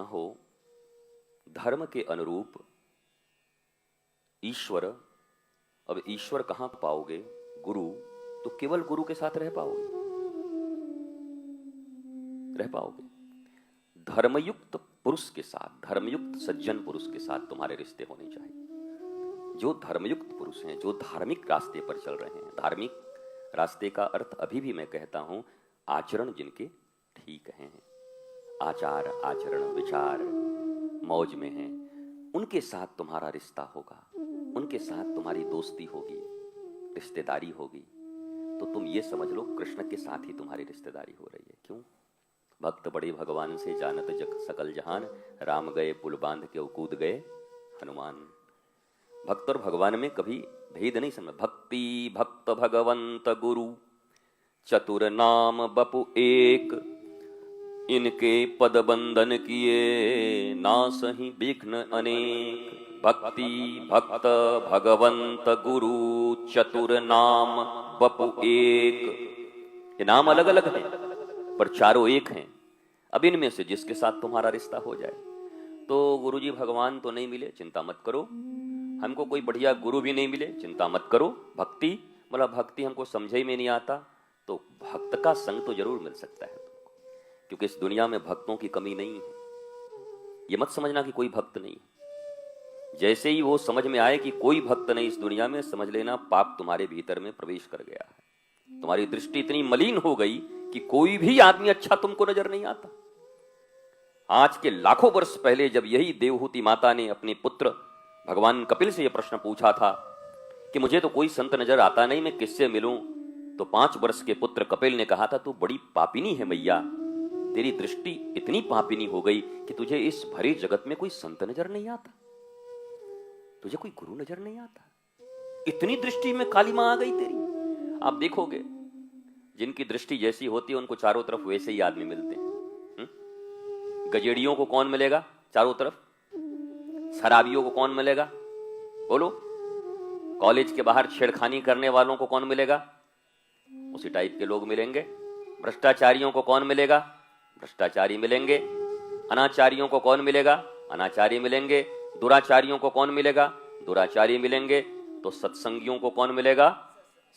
ना हो, धर्म के अनुरूप ईश्वर, अब ईश्वर कहां पाओगे? गुरु, तो केवल गुरु के साथ रह पाओगे। धर्मयुक्त पुरुष के साथ, धर्मयुक्त सज्जन पुरुष के साथ तुम्हारे रिश्ते होने चाहिए। जो धर्मयुक्त पुरुष हैं, जो धार्मिक रास्ते पर चल रहे हैं। धार्मिक रास्ते का अर्थ अभी भी मैं कहता हूं, आचरण जिनके ठीक हैं, आचार आचरण विचार मौज में हैं, उनके साथ तुम्हारा रिश्ता होगा, उनके साथ तुम्हारी दोस्ती होगी, रिश्तेदारी होगी। तो तुम ये समझ लो कृष्ण के साथ ही तुम्हारी रिश्तेदारी हो रही है। क्यों? भक्त बड़े भगवान से जानत जग सकल जहान, राम गए पुल बांध के कूद गए हनुमान। भक्त और भगवान में कभी भेद नहीं समझ। भक्ति भक्त भगवंत गुरु, चतुर नाम बपु एक, इनके पद बंधन किए, नासहि विघ्न अनेक। भक्ति भक्त भगवंत गुरु, चतुर नाम बपु एक। ये नाम अलग अलग हैं पर चारों एक हैं। अब इनमें से जिसके साथ तुम्हारा रिश्ता हो जाए। तो गुरुजी भगवान तो नहीं मिले, चिंता मत करो। हमको कोई बढ़िया गुरु भी नहीं मिले, चिंता मत करो। भक्ति बोला, भक्ति हमको समझे ही में नहीं आता, तो भक्त का संग तो जरूर मिल सकता है तुमको, क्योंकि इस दुनिया में भक्तों की कमी नहीं है। ये मत समझना कि कोई भक्त नहीं। जैसे ही वो समझ में आए कि कोई भक्त नहीं इस दुनिया में, समझ लेना पाप तुम्हारे भीतर में प्रवेश कर गया है। तुम्हारी दृष्टि इतनी मलिन हो गई कि कोई भी आदमी अच्छा तुमको नजर नहीं आता। आज के लाखों वर्ष पहले जब यही देवहूति माता ने अपने पुत्र भगवान कपिल से यह प्रश्न पूछा था कि मुझे तो कोई संत नजर आता नहीं, मैं किससे मिलूं, तो 5 वर्ष के पुत्र कपिल ने कहा था, तू बड़ी पापिनी है मैया, तेरी दृष्टि इतनी पापिनी हो गई कि तुझे इस भरे जगत में कोई संत नजर नहीं आता, तुझे कोई गुरु नजर नहीं आता, इतनी दृष्टि में कालीमा आ गई तेरी। आप देखोगे जिनकी दृष्टि जैसी होती है उनको चारों तरफ वैसे ही आदमी मिलते हैं। गजेड़ियों को कौन मिलेगा चारों तरफ? शराबियों को कौन मिलेगा? बोलो। कॉलेज के बाहर छेड़खानी करने वालों को कौन मिलेगा? उसी टाइप के लोग मिलेंगे। भ्रष्टाचारियों को कौन मिलेगा? भ्रष्टाचारी मिलेंगे। अनाचारियों को कौन मिलेगा? अनाचारी मिलेंगे। दुराचारियों को कौन मिलेगा? दुराचारी मिलेंगे। तो सत्संगियों को कौन मिलेगा?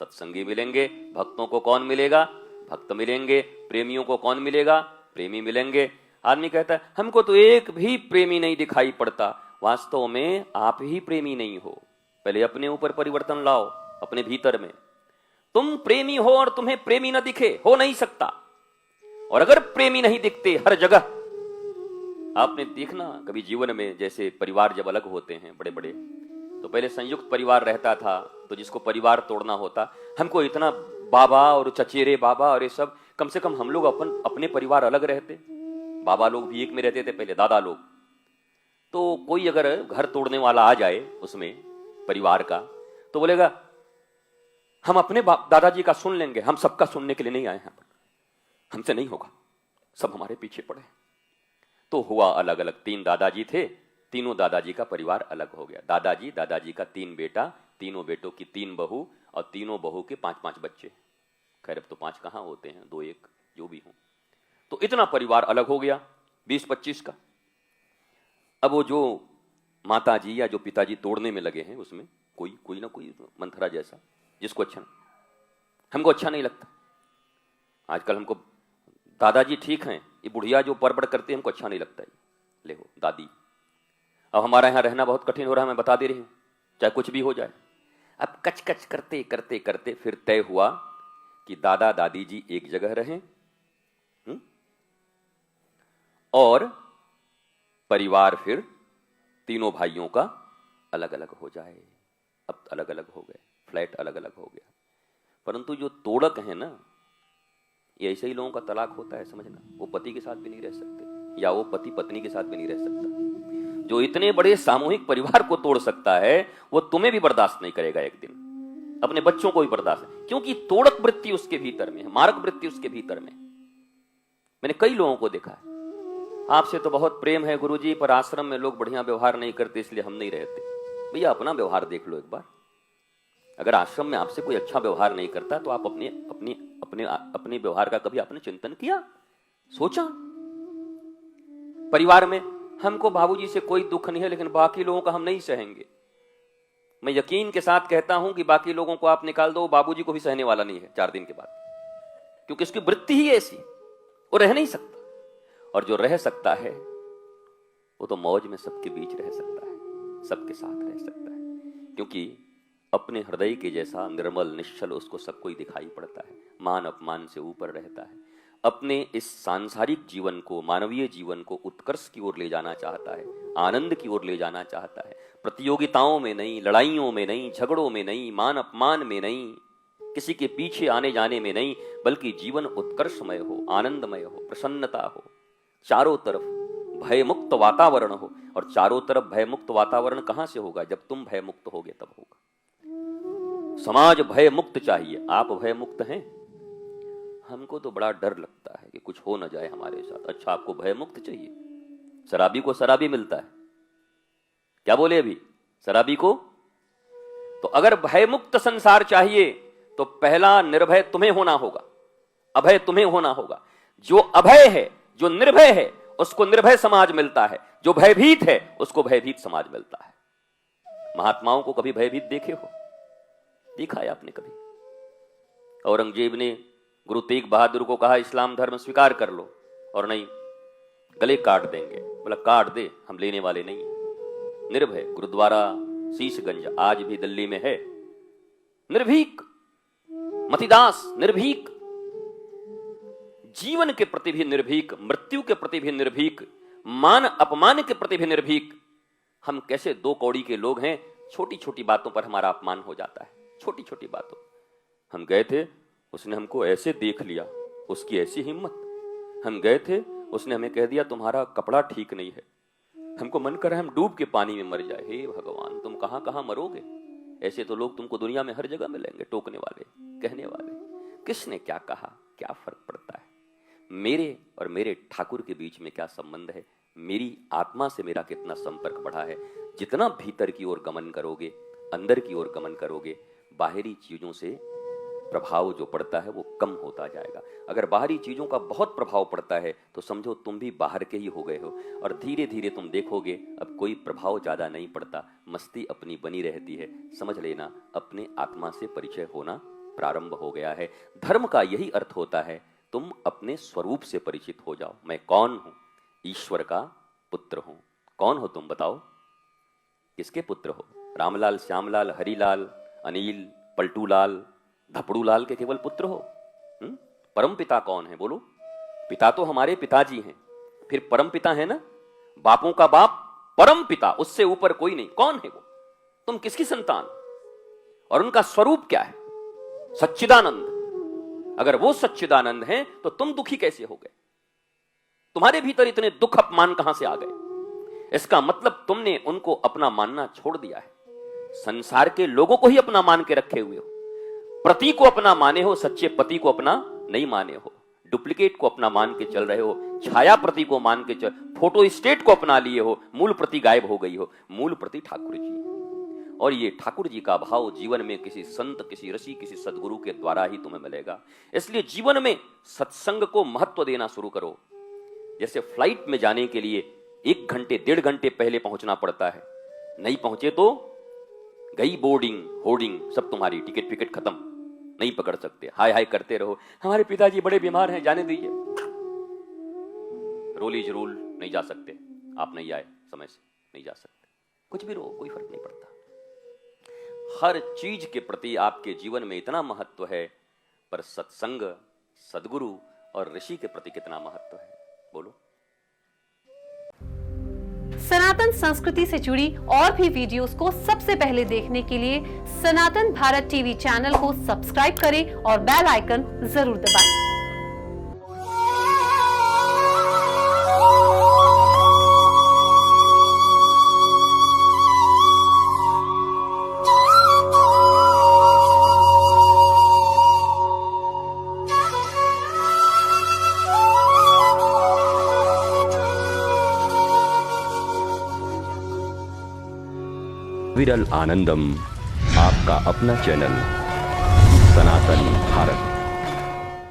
सत्संगी मिलेंगे। भक्तों को कौन मिलेगा? भक्त मिलेंगे। प्रेमियों को कौन मिलेगा? प्रेमी मिलेंगे। आदमी कहता है हमको तो एक भी प्रेमी नहीं दिखाई पड़ता। वास्तव में आप ही प्रेमी नहीं हो। पहले अपने ऊपर परिवर्तन लाओ, अपने भीतर में। तुम प्रेमी हो और तुम्हें प्रेमी न दिखे, हो नहीं सकता। और अगर प्रेमी नहीं दिखते हर जगह, आपने देखना कभी जीवन में, जैसे परिवार जब अलग होते हैं बड़े बड़े, तो पहले संयुक्त परिवार रहता था, तो जिसको परिवार तोड़ना होता, हमको इतना बाबा और चचेरे बाबा और ये सब, कम से कम हम लोग अपने परिवार अलग रहते। बाबा लोग भी एक में रहते थे पहले, दादा लोग। तो कोई अगर घर तोड़ने वाला आ जाए उसमें परिवार का, तो बोलेगा हम अपने दादाजी का सुन लेंगे, हम सबका सुनने के लिए नहीं आए हैं, हमसे नहीं होगा, सब हमारे पीछे पड़े। तो हुआ अलग अलग। 3 दादाजी थे, तीनों दादाजी का परिवार अलग हो गया। दादाजी, दादाजी का 3 बेटा, तीनों बेटों की 3 बहू, और तीनों बहू के 5-5 बच्चे। खैर अब तो 5 कहां होते हैं, 2-1 जो भी हो। तो इतना परिवार अलग हो गया, 20-25 का। अब वो जो माता जी या जो पिताजी तोड़ने में लगे हैं, उसमें कोई ना कोई मंथरा जैसा, जिसको अच्छा, हमको अच्छा नहीं लगता। आजकल हमको दादाजी ठीक हैं, ये बुढ़िया जो परबड़ करते हैं हमको अच्छा नहीं लगता है। ले हो दादी, अब हमारा यहां रहना बहुत कठिन हो रहा है, मैं बता दे रही हूं, चाहे कुछ भी हो जाए। अब कच कच करते करते करते फिर तय हुआ कि दादा दादी जी एक जगह रहें और परिवार फिर तीनों भाइयों का अलग अलग हो जाए। अब अलग अलग हो गए, फ्लैट अलग अलग हो गया। परंतु जो तोड़क है ना, ये ऐसे ही लोगों का तलाक होता है, समझना। वो पति के साथ भी नहीं रह सकते, या वो पति पत्नी के साथ भी नहीं रह सकता। जो इतने बड़े सामूहिक परिवार को तोड़ सकता है, वो तुम्हें भी बर्दाश्त नहीं करेगा एक दिन, अपने बच्चों को भी बर्दाश्त है, क्योंकि तोड़क वृत्ति उसके भीतर में है, मारक वृत्ति उसके भीतर में। मैंने कई लोगों को देखा है, आपसे तो बहुत प्रेम है गुरुजी, पर आश्रम में लोग बढ़िया व्यवहार नहीं करते इसलिए हम नहीं रहते। भैया अपना व्यवहार देख लो एक बार। अगर आश्रम में आपसे कोई अच्छा व्यवहार नहीं करता तो आप अपने व्यवहार का कभी आपने चिंतन किया, सोचा? परिवार में हमको बाबूजी से कोई दुख नहीं है, लेकिन बाकी लोगों का हम नहीं सहेंगे। मैं यकीन के साथ कहता हूं कि बाकी लोगों को आप निकाल दो, बाबूजी को भी सहने वाला नहीं है 4 दिन के बाद, क्योंकि उसकी वृत्ति ही ऐसी, वो रह नहीं सकता। और जो रह सकता है वो तो मौज में सबके बीच रह सकता है, सबके साथ रह सकता है, क्योंकि अपने हृदय के जैसा निर्मल निश्चल उसको सब कोई दिखाई पड़ता है, मान अपमान से ऊपर रहता है, अपने इस सांसारिक जीवन को, मानवीय जीवन को उत्कर्ष की ओर ले जाना चाहता है, आनंद की ओर ले जाना चाहता है, प्रतियोगिताओं में नहीं, लड़ाइयों में नहीं, झगड़ों में नहीं, मान अपमान में नहीं, किसी के पीछे आने जाने में नहीं, बल्कि जीवन उत्कर्षमय हो, आनंदमय हो, प्रसन्नता हो, चारों तरफ भयमुक्त वातावरण हो। और चारों तरफ भयमुक्त वातावरण कहां से होगा? जब तुम भयमुक्त होगे तब होगा। समाज भयमुक्त चाहिए। आप भयमुक्त हैं? हमको तो बड़ा डर लगता है कि कुछ हो न जाए हमारे साथ। अच्छा, आपको भयमुक्त चाहिए? शराबी को शराबी मिलता है, क्या बोले अभी? शराबी को। तो अगर भयमुक्त संसार चाहिए तो पहला निर्भय तुम्हें होना होगा, अभय तुम्हें होना होगा। जो अभय है, जो निर्भय है, उसको निर्भय समाज मिलता है। जो भयभीत है उसको भयभीत समाज मिलता है। महात्माओं को कभी भयभीत देखे हो? देखा है आपने कभी? औरंगजेब ने गुरु तेग बहादुर को कहा इस्लाम धर्म स्वीकार कर लो, और नहीं, गले काट देंगे। बोला काट दे, हम लेने वाले नहीं। निर्भय। गुरुद्वारा शीशगंज आज भी दिल्ली में है। निर्भीक मतिदास, निर्भीक, जीवन के प्रति भी निर्भीक, मृत्यु के प्रति भी निर्भीक, मान अपमान के प्रति भी निर्भीक। हम कैसे 2 कौड़ी के लोग हैं, छोटी छोटी बातों पर हमारा अपमान हो जाता है। छोटी छोटी बातों। हम गए थे, उसने हमको ऐसे देख लिया, उसकी ऐसी हिम्मत। हम गए थे, उसने हमें कह दिया तुम्हारा कपड़ा ठीक नहीं है। हमको मन कर हम डूब के पानी में मर जाए। हे भगवान, तुम कहां कहां मरोगे? ऐसे तो लोग तुमको दुनिया में हर जगह मिलेंगे, टोकने वाले, कहने वाले। किसने क्या कहा, क्या फर्क पड़ता है? मेरे और मेरे ठाकुर के बीच में क्या संबंध है? मेरी आत्मा से मेरा कितना संपर्क बढ़ा है? जितना भीतर की ओर गमन करोगे, अंदर की ओर गमन करोगे, बाहरी चीजों से प्रभाव जो पड़ता है वो कम होता जाएगा। अगर बाहरी चीजों का बहुत प्रभाव पड़ता है तो समझो तुम भी बाहर के ही हो गए हो, और धीरे धीरे तुम देखोगे अब कोई प्रभाव ज्यादा नहीं पड़ता, मस्ती अपनी बनी रहती है। समझ लेना, अपने आत्मा से परिचय होना प्रारंभ हो गया है। धर्म का यही अर्थ होता है, तुम अपने स्वरूप से परिचित हो जाओ। मैं कौन हूं? ईश्वर का पुत्र हूं। कौन हो तुम बताओ? किसके पुत्र हो? रामलाल, श्यामलाल, हरिलाल, अनिल, पलटूलाल, धपड़ूलाल के केवल पुत्र हो? परम पिता कौन है बोलो? पिता तो हमारे पिताजी हैं, फिर परम पिता है ना, बापों का बाप परम पिता, उससे ऊपर कोई नहीं। कौन है वो? तुम किसकी संतान? और उनका स्वरूप क्या है? सच्चिदानंद। अगर वो सच्चिदानंद हैं तो तुम दुखी कैसे हो गए? तुम्हारे भीतर इतने दुख अपमान कहां से आ गए? इसका मतलब तुमने उनको अपना मानना छोड़ दिया है। संसार के लोगों को ही अपना मान के रखे हुए हो। प्रति को अपना माने हो, सच्चे पति को अपना नहीं माने हो। डुप्लीकेट को अपना मान के चल रहे हो, छाया प्रति को मान के चल, फोटो स्टेट को अपना लिए हो, मूल प्रति गायब हो गई हो। मूल प्रति ठाकुर जी है, और ये ठाकुर जी का भाव जीवन में किसी संत, किसी ऋषि, किसी सदगुरु के द्वारा ही तुम्हें मिलेगा। इसलिए जीवन में सत्संग को महत्व देना शुरू करो। जैसे फ्लाइट में जाने के लिए 1 घंटे 1.5 घंटे पहले पहुंचना पड़ता है, नहीं पहुंचे तो गई बोर्डिंग, होर्डिंग, सब तुम्हारी, टिकट फिकट खत्म, नहीं पकड़ सकते। हाय हाय करते रहो, हमारे पिताजी बड़े बीमार हैं, जाने दीजिए। रोल इज रूल, नहीं जा सकते, आप नहीं आए समय से, नहीं जा सकते। कुछ भी रहो, कोई फर्क नहीं पड़ता। हर चीज के प्रति आपके जीवन में इतना महत्व है, पर सत्संग, सदगुरु और ऋषि के प्रति कितना महत्व है बोलो? सनातन संस्कृति से जुड़ी और भी वीडियोस को सबसे पहले देखने के लिए सनातन भारत टीवी चैनल को सब्सक्राइब करें और बेल आइकन जरूर दबाएं। विरल आनंदम, आपका अपना चैनल।